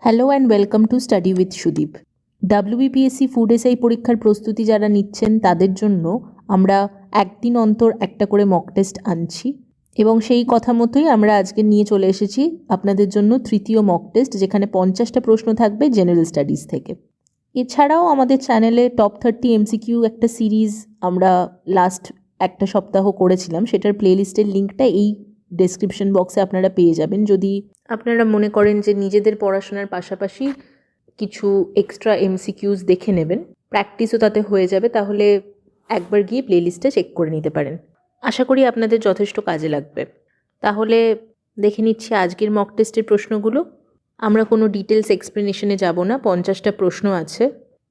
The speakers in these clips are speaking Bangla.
Hello and welcome to study with Sudip. WBPSC food SI পরীক্ষার প্রস্তুতি যারা নিচ্ছেন তাদের জন্য আমরা একদিন অন্তর একটা করে মক টেস্ট আনছি এবং সেই কথা মতোই আমরা আজকে নিয়ে চলে এসেছি আপনাদের জন্য তৃতীয় মক টেস্ট, যেখানে 50টা প্রশ্ন থাকবে জেনারেল স্টাডিজ থেকে। এছাড়াও আমাদের চ্যানেলে টপ 30 এমসিকিউ একটা সিরিজ আমরা লাস্ট একটা সপ্তাহ করেছিলাম, সেটার প্লেলিস্টের লিঙ্কটা এই ডেসক্রিপশন বক্সে আপনারা পেয়ে যাবেন। যদি আপনারা মনে করেন যে নিজেদের পড়াশোনার পাশাপাশি কিছু এক্সট্রা এমসিকিউজ দেখে নেবেন, প্র্যাকটিসও তাতে হয়ে যাবে, তাহলে একবার গিয়ে প্লেলিস্টটা চেক করে নিতে পারেন। আশা করি আপনাদের যথেষ্ট কাজে লাগবে। তাহলে দেখে নিচ্ছি আজকের মক টেস্টের প্রশ্নগুলো। আমরা কোনো ডিটেলস এক্সপ্লেনেশনে যাব না, 50টা প্রশ্ন আছে,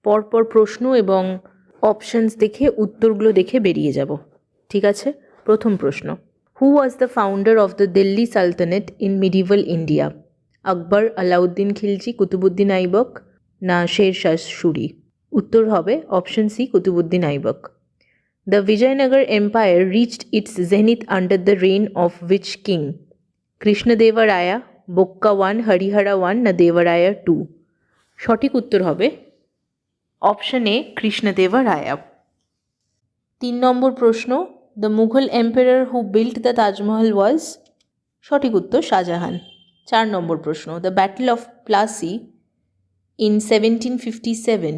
পরপর প্রশ্ন এবং অপশনস দেখে উত্তরগুলো দেখে বেরিয়ে যাব, ঠিক আছে? প্রথম প্রশ্ন, who was the founder of the Delhi sultanate in medieval India? Akbar, Alauddin Khilji, Qutbuddin Aibak না শের শাহ সুরি? উত্তর হবে option C, Qutbuddin Aibak. The Vijayanagara empire reached its zenith under the reign of which king? Krishnadevaraya, Bukka 1, Harihara 1 না দেবরায়া 2? সঠিক উত্তর হবে অপশন এ, কৃষ্ণদেবরায়া। 3 নম্বর প্রশ্ন, the Mughal empire who built the Taj Mahal was? সঠিক উত্তর শাহজাহান। 4 নম্বর প্রশ্ন, the battle of Plassey in 1757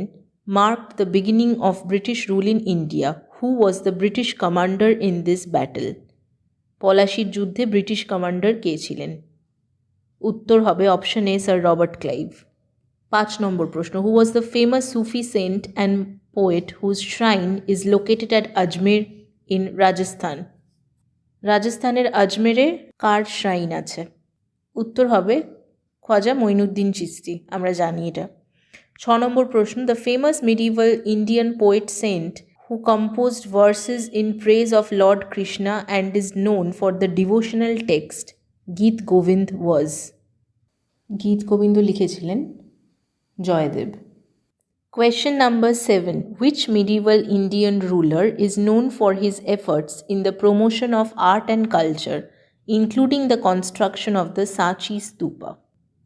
marked the beginning of British rule in India. Who was the British commander in this battle? পলাশির যুদ্ধে ব্রিটিশ কমান্ডার কে ছিলেন? উত্তর হবে option A, sir Robert Clive. 5 নম্বর প্রশ্ন, who was the famous Sufi saint and poet whose shrine is located at Ajmer in Rajasthan? রাজস্থানের আজমেরে কার শ্রাইন আছে? উত্তর হবে খ্বাজা মঈনুদ্দিন চিশতি, আমরা জানি এটা। 6 নম্বর প্রশ্ন, the famous medieval Indian poet saint who composed verses in praise of Lord Krishna and is known for the devotional text Geet Govind was? গীত গোবিন্দ লিখেছিলেন Joydeb. Question number 7, which medieval Indian ruler is known for his efforts in the promotion of art and culture, including the construction of the Sanchi Stupa?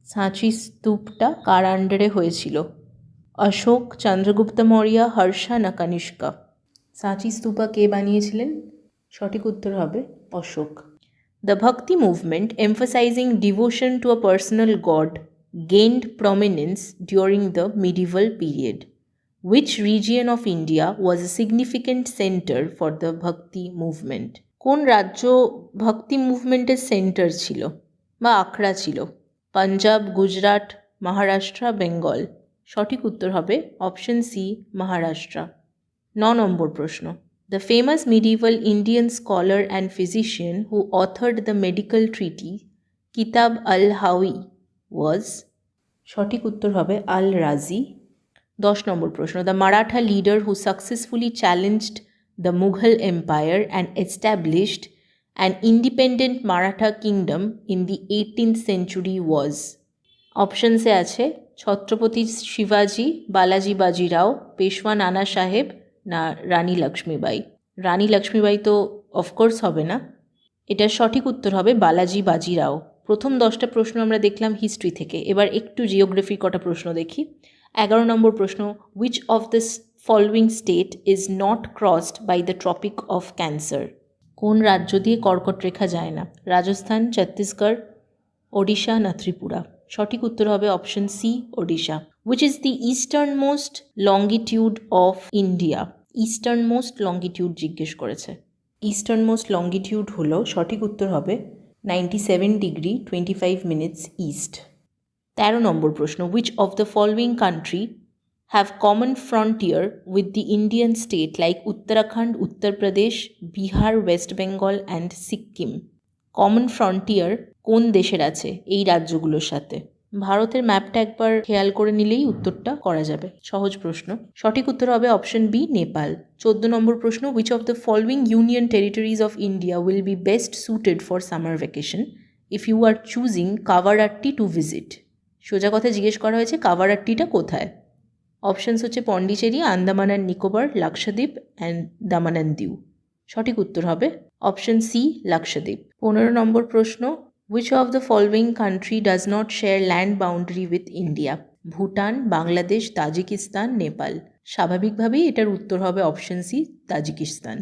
সাঁচি স্তূপটা কার আন্ডারে হয়েছিল? অশোক, চন্দ্রগুপ্ত মৌর্য, হর্ষা না কনিষ্কা? সাঁচি স্তূপা কে বানিয়েছিলেন? সঠিক উত্তর হবে Ashok. The Bhakti movement, emphasizing devotion to a personal god, gained prominence during the medieval period. Which region of India was a significant center for the Bhakti movement? কোন রাজ্য ভক্তি মুভমেন্টের সেন্টার ছিল বা আখড়া ছিল? পাঞ্জাব, গুজরাট, মহারাষ্ট্র, বেঙ্গল? সঠিক উত্তর হবে অপশন সি, মহারাষ্ট্র। 9 নম্বর প্রশ্ন, the famous medieval Indian scholar and physician who authored the medical treatise Kitab al হাউই ওয়াজ? সঠিক উত্তর হবে আল রাজি। 10 নম্বর প্রশ্ন, the Maratha leader who successfully challenged the Mughal empire and established an independent Maratha kingdom in the 18th century was? অপশনসে আছে ছত্রপতি শিবাজি, বালাজি বাজিরাও, পেশওয়া নানা সাহেব না রানী লক্ষ্মীবাই? রানী লক্ষ্মীবাই তো অফকোর্স হবে না, এটার সঠিক উত্তর হবে বালাজি বাজিরাও। প্রথম 10টা প্রশ্ন আমরা দেখলাম হিস্ট্রি থেকে, এবার একটু জিওগ্রাফির কটা প্রশ্ন দেখি। 11 নম্বর প্রশ্ন, which of this following state is not crossed by the tropic of Cancer? কোন রাজ্য দিয়ে কর্কট রেখা যায় না? রাজস্থান, ছত্তিশগড়, ওড়িশা না ত্রিপুরা? সঠিক উত্তর হবে option C, Odisha. Which is the eastern most longitude of India? Eastern most longitude জিজ্ঞেস করেছে। ইস্টার্ন মোস্ট লঙ্গিটিউড হলো, সঠিক উত্তর হবে 97 ডিগ্রি 25 মিনিটস ইস্ট। 13 নম্বর প্রশ্ন, which of the following country have common frontier with the Indian state like Uttarakhand, Uttar Pradesh, Bihar, West Bengal and Sikkim? Common frontier কোন দেশের আছে এই রাজ্যগুলোর সাথে? ভারতের ম্যাপটা একবার খেয়াল করে নিলেই উত্তরটা করা যাবে, সহজ প্রশ্ন। সঠিক উত্তর হবে অপশন বি, নেপাল। 14 নম্বর প্রশ্ন, which of the following union territories of India will be best suited for summer vacation if you are choosing Kavaratti to visit? সোজা কথা জিজ্ঞেস করা হয়েছে কাভারাট্টিটা কোথায়। অপশানস হচ্ছে Pondicherry, Andaman and Nicobar, Lakshadweep and Daman and Diu. সঠিক উত্তর হবে অপশন সি, লাক্ষাদ্বীপ। 15 নম্বর প্রশ্ন, Which of the following country does not share land boundary with India? Bhutan, Bangladesh, Tajikistan, Nepal. স্বাভাবিকভাবেই এটার উত্তর হবে অপশন সি, তাজিকিস্তান।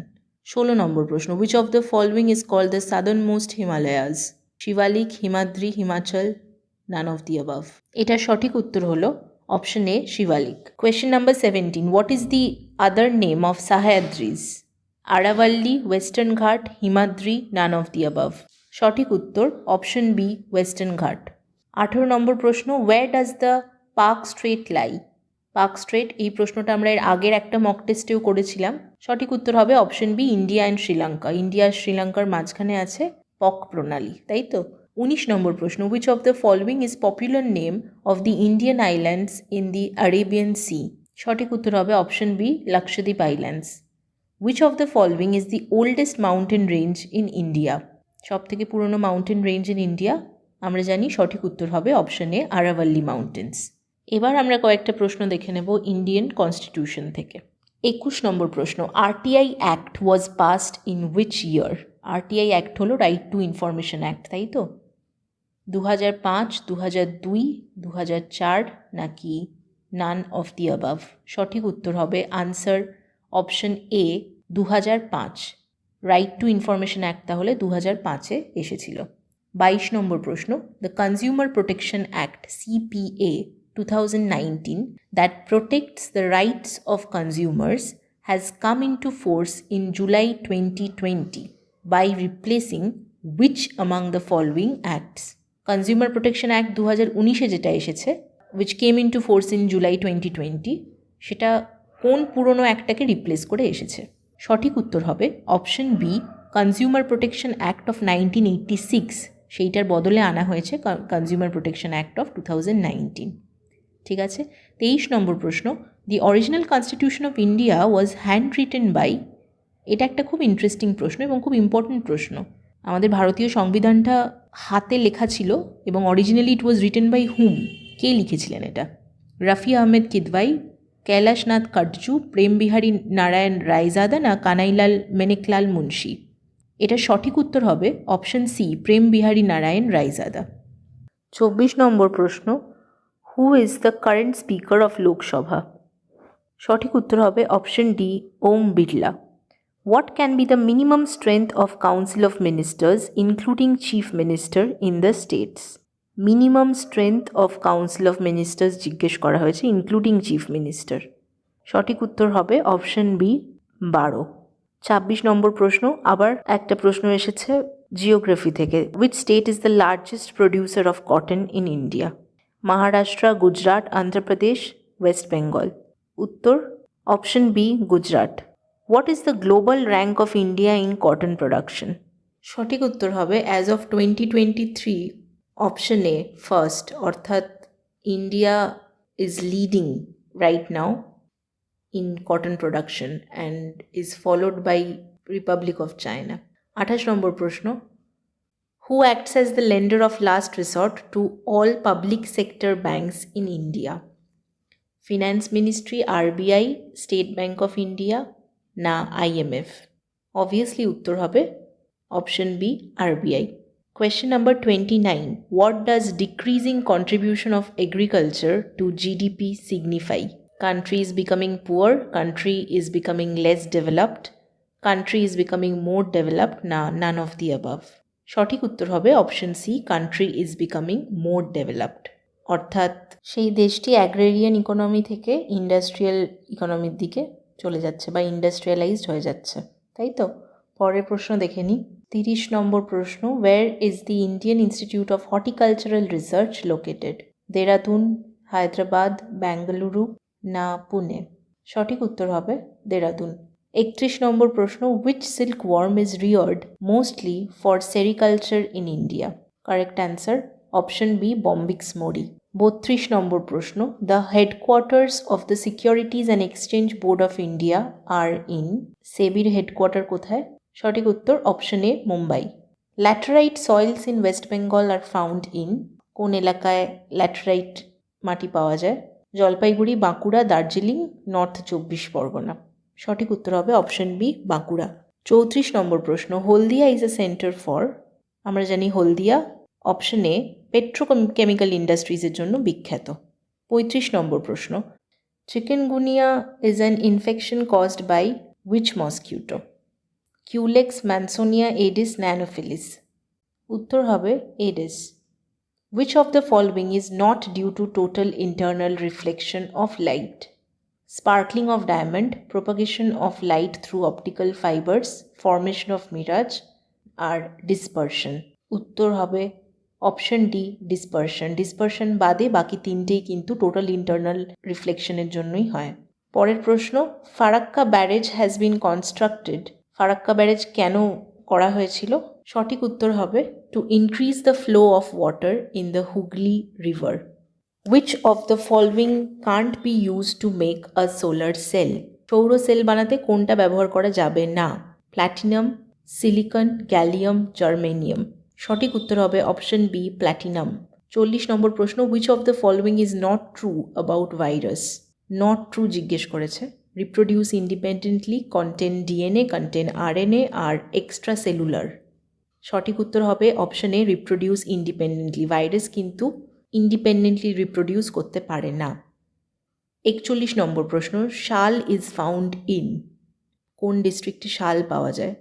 16 নম্বর প্রশ্ন, which of the following is called the southernmost Himalayas? Shivalik, Himadri, Himachal, none of the above। এটার সঠিক উত্তর হলো option A, Shivalik. Question number 17, what is the other name of Sahyadris? Aravalli, Western Ghat, Himadri, none of the above। সঠিক উত্তর অপশন বি, ওয়েস্টার্ন ঘাট। 18 নম্বর প্রশ্ন, where does the park straight lie? Park straight, এই প্রশ্নটা আমরা এর আগের একটা মক টেস্টেও করেছিলাম। সঠিক উত্তর হবে option B, India and Sri Lanka. India আর শ্রীলঙ্কার মাঝখানে আছে পক প্রণালী, তাই তো। 19 নম্বর প্রশ্ন, which of the following is popular name of the Indian islands in the Arabian Sea? সঠিক উত্তর হবে option B, Lakshadweep islands. which of the following is the oldest mountain range in India? সব থেকে পুরনো মাউন্টেন রেঞ্জ ইন ইন্ডিয়া আমরা জানি, সঠিক উত্তর হবে অপশন এ, আরাভাল্লি মাউন্টেন্স। এবার আমরা কয়েকটা প্রশ্ন দেখে নেব ইন্ডিয়ান কনস্টিটিউশন থেকে। 21 নম্বর প্রশ্ন, RTI act was passed in which year? RTI act হলো রাইট টু ইনফরমেশন অ্যাক্ট, তাই তো। 2005, 2002, 2004 নাকি নান অফ দি অ্যাবাভ? সঠিক উত্তর হবে answer option A, 2005। Right two information act তাহলে 2005-এ এসেছিল। 22 নম্বর প্রশ্ন, the consumer protection act CPA 2019 that protects the rights of consumers has come into force in July 2020 by replacing which among the following acts? Consumer protection act 2019-এ যেটা এসেছে, which came into force in July 2020, সেটা কোন পুরনো অ্যাক্টটাকে রিপ্লেস করে এসেছে? সঠিক উত্তর হবে option B, consumer protection act of 1986, সেইটার বদলে আনা হয়েছে কনজিউমার প্রোটেকশন অ্যাক্ট অফ 2019। ঠিক আছে। 23 নম্বর প্রশ্ন, the original constitution of India was hand written by? এটা একটা খুব ইন্টারেস্টিং প্রশ্ন এবং খুব ইম্পর্ট্যান্ট প্রশ্ন। আমাদের ভারতীয় সংবিধানটা হাতে লেখা ছিল এবং originally it was written by whom? কে লিখেছিলেন এটা? রফি আহমেদ কিদওয়াই, কৈলাসনাথ কাটজু, প্রেম বিহারী নারায়ণ রায়জাদা না কানাইলাল মেনেকলাল মুন্সি? এটার সঠিক উত্তর হবে অপশন সি, প্রেম বিহারী নারায়ণ রায়জাদা। 24 নম্বর প্রশ্ন, who is the current speaker of Lok Sabha? সঠিক উত্তর হবে option D, Om Birla. What can be the minimum strength of Council of Ministers, including Chief Minister, in the states? Minimum strength of Council of Ministers জিজ্ঞেস করা হয়েছে, ইনক্লুডিং চিফ মিনিস্টার। সঠিক উত্তর হবে অপশন বি, 12। 26 নম্বর প্রশ্ন, আবার একটা প্রশ্ন এসেছে জিওগ্রাফি থেকে। Which state is the largest producer of cotton in India? Maharashtra, Gujarat, Andhra Pradesh, West Bengal? উত্তর option B, Gujarat. What is the global rank of India in cotton production? সঠিক উত্তর হবে as of 2023 option A, first, অর্থাৎ India is leading right now in cotton production and is followed by republic of China. 28 নম্বর প্রশ্ন, who acts as the lender of last resort to all public sector banks in India? Finance ministry, RBI, State Bank of India না আইএমএফ? অবভিয়াসলি উত্তর হবে option B, RBI. Question number 29, what does decreasing contribution of agriculture to GDP signify? Country is becoming poor, country is becoming less developed, country is becoming more developed না নান অফ দি অ্যাবাভ? সঠিক উত্তর হবে option C, country is becoming more developed. অর্থাৎ সেই দেশটি অ্যাগ্রেরিয়ান ইকোনমি থেকে ইন্ডাস্ট্রিয়াল ইকোনমির দিকে চলে যাচ্ছে বা ইন্ডাস্ট্রিয়ালাইজড হয়ে যাচ্ছে, তাই তো। পরের প্রশ্ন দেখে নিই। 30 নম্বর প্রশ্ন, where is the Indian institute of horticultural research located? Dehradun, Hyderabad, Bengaluru না পুনে? সঠিক উত্তর হবে দেরাদুন। 31 নম্বর প্রশ্ন, which silk worm is reared mostly for sericulture in India? Correct answer option B, Bombyx mori. 32 নম্বর প্রশ্ন, the headquarters of the securities and exchange board of India are in? সেবির হেডকোয়ার্টার কোথায়? সঠিক উত্তর option A, Mumbai. Laterite soils in West Bengal are found in? কোন এলাকায় ল্যাটেরাইট মাটি পাওয়া যায়? জলপাইগুড়ি, বাঁকুড়া, দার্জিলিং, নর্থ 24 পরগনা? সঠিক উত্তর হবে অপশন বি, বাঁকুড়া। 34 নম্বর প্রশ্ন, হলদিয়া ইজ এ সেন্টার ফর? আমরা জানি হলদিয়া অপশন এ পেট্রোকেমিক্যাল ইন্ডাস্ট্রিজের জন্য বিখ্যাত। 35 নম্বর প্রশ্ন, chikungunya is an infection caused by which mosquito? Culex, Mansonia, Aedes, Anopheles. উত্তর হবে Aedes. Which of the following is not due to total internal reflection of light? Sparkling of diamond, propagation of light through optical fibers, formation of mirage, আর dispersion? উত্তর হবে অপশন ডি, ডিসপারশন। ডিসপারশন বাদে বাকি তিনটেই কিন্তু টোটাল ইন্টারনাল রিফ্লেকশনের জন্যই হয়। পরের প্রশ্ন, Farakka barrage has been constructed. Farakka barrage কেন করা হয়েছিল? সঠিক উত্তর হবে to increase the flow of water in the Hooghly river. Which of the following can't be used to make a solar cell? সৌর সেল বানাতে কোনটা ব্যবহার করা যাবে না? Platinum, silicon, gallium, germanium. সঠিক উত্তর হবে অপশন বি, প্ল্যাটিনাম। 40 নম্বর প্রশ্ন, which of the following is not true about virus? Not true জিজ্ঞেস করেছে। Reproduce independently, contain DNA, contain RNA, আর এক্সট্রা সেলুলার। সঠিক উত্তর হবে option A, reproduce independently. Virus কিন্তু ইন্ডিপেন্ডেন্টলি রিপ্রোডিউস করতে পারে না। 41 নম্বর প্রশ্ন, শাল ইজ ফাউন্ড ইন। কোন ডিস্ট্রিক্টে শাল পাওয়া যায়?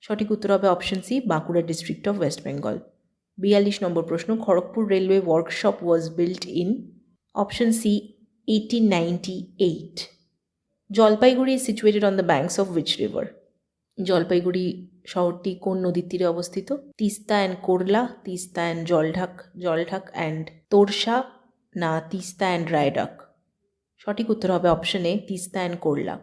সঠিক উত্তর হবে option C, Bankura district of West Bengal. 42 number প্রশ্ন, Kharagpur railway workshop was built in. Option C, 1898। Jalpaiguri is situated on the banks of which river? Jalpaiguri শহরটি কোন নদীর তীরে অবস্থিত? Teesta and Karala, Teesta and Jaldhaka and Torsa, না তিস্তা অ্যান্ড রায়ডাক? সঠিক উত্তর হবে option A, Teesta and Karala.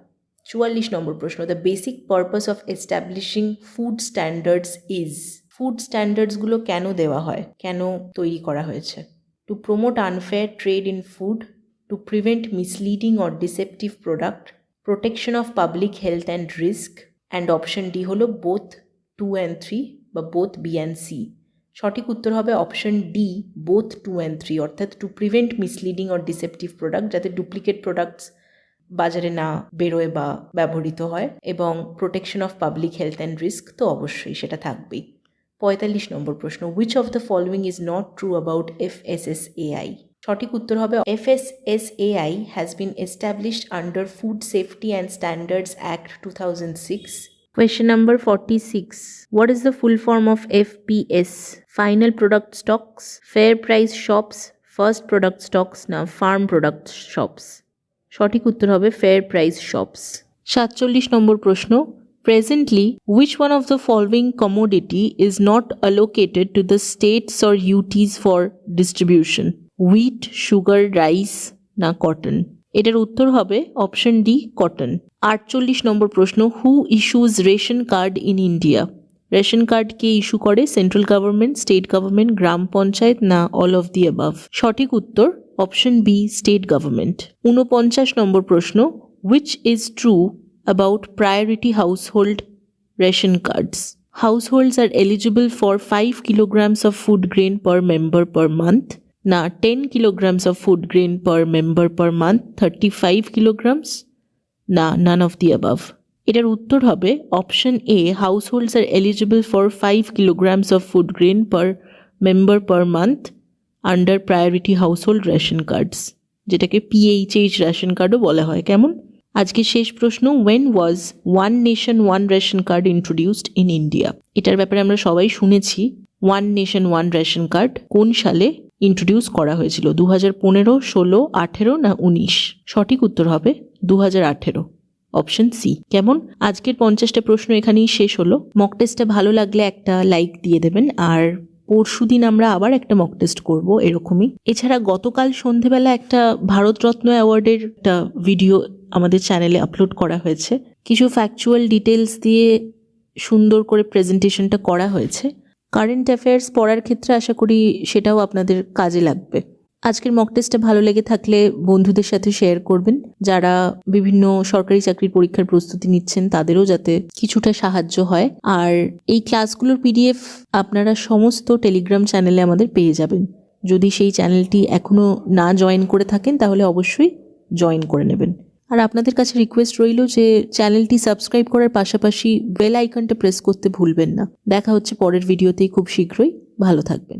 44 number প্রশ্ন, the basic purpose of establishing food standards is. Food স্ট্যান্ডার্ডসগুলো কেন দেওয়া হয়, কেন তৈরি করা হয়েছে? To promote unfair trade in food, to prevent misleading or deceptive product, protection of public health and risk, and option D হলো বোথ 2 and 3 বা বোথ বি অ্যান্ড সি। সঠিক উত্তর হবে অপশন ডি, বোথ 2 and 3, অর্থাৎ to prevent misleading or deceptive product, যাতে ডুপ্লিকেট প্রোডাক্টস বাজারে না বেরোয় বা ব্যবহৃত হয়, এবং protection of public health and risk তো অবশ্যই সেটা থাকবেই। 45 নম্বর প্রশ্ন, which of the following is not true about FSSAI? সঠিক উত্তর হবে FSSAI has been established under food safety and standards act 2006। Question number 46. What is the full form of FPS? Final product stocks, fair price shops, first product stocks, না farm product shops? সঠিক উত্তর হবে fair price shops। 47 নম্বর প্রশ্ন, presently which one of the following commodity is not allocated to the states or UTs for distribution? Wheat, sugar, rice, না cotton? এটার উত্তর হবে অপশন ডি, কটন। 48 নম্বর প্রশ্ন, who issues ration card in India? Ration card কে ইস্যু করে? সেন্ট্রাল গভর্নমেন্ট, স্টেট গভর্নমেন্ট, গ্রাম পঞ্চায়েত, না অল অফ দি অ্যাবাভ? সঠিক উত্তর option B, state government. 49 number প্রশ্ন, which is true about priority household ration cards? Households are eligible for 5 kilograms of food grain per member per month, না 10 kilograms of food grain per member per month, 35 kilograms, না none of the above? এটার উত্তর হবে option A, হাউসহোল্ডস are eligible for 5 kilograms of food grain per member per month under priority household ration cards, যেটাকে PHH রেশন কার্ডও বলা হয়। কেমন? আজকে শেষ প্রশ্ন, when was one nation one ration card introduced in India? এটার ব্যাপারে আমরা সবাই শুনেছি। One nation one ration card কোন সালে ইন্ট্রোডিউস করা হয়েছিল? 2015, 16, 18, না 19? সঠিক উত্তর হবে 2018, অপশন সি। কেমন? আজকের 50টা প্রশ্ন এখানেই শেষ হলো। মক টেস্টটা ভালো লাগলে একটা লাইক দিয়ে দেবেন, আর পরশুদিন আমরা আবার একটা মক টেস্ট করব এরকমই। এছাড়া গতকাল সন্ধেবেলা একটা ভারতরত্ন অ্যাওয়ার্ডের একটা ভিডিও আমাদের চ্যানেলে আপলোড করা হয়েছে। কিছু ফ্যাকচুয়াল ডিটেলস দিয়ে সুন্দর করে প্রেজেন্টেশনটা করা হয়েছে। কারেন্ট অ্যাফেয়ার্স পড়ার ক্ষেত্রে আশা করি সেটাও আপনাদের কাজে লাগবে। আজকের মক টেস্টটা ভালো লেগে থাকলে বন্ধুদের সাথে শেয়ার করবেন। যারা বিভিন্ন সরকারি চাকরির পরীক্ষার প্রস্তুতি নিচ্ছেন তাদেরও যাতে কিছুটা সাহায্য হয়। আর এই ক্লাসগুলোর PDF আপনারা সমস্ত টেলিগ্রাম চ্যানেলে আমাদের পেয়ে যাবেন। যদি সেই চ্যানেলটি এখনও না জয়েন করে থাকেন তাহলে অবশ্যই জয়েন করে নেবেন। আর আপনাদের কাছে রিকোয়েস্ট রইল যে চ্যানেলটি সাবস্ক্রাইব করার পাশাপাশি বেল আইকনটা প্রেস করতে ভুলবেন না। দেখা হচ্ছে পরের ভিডিওতেই খুব শীঘ্রই। ভালো থাকবেন।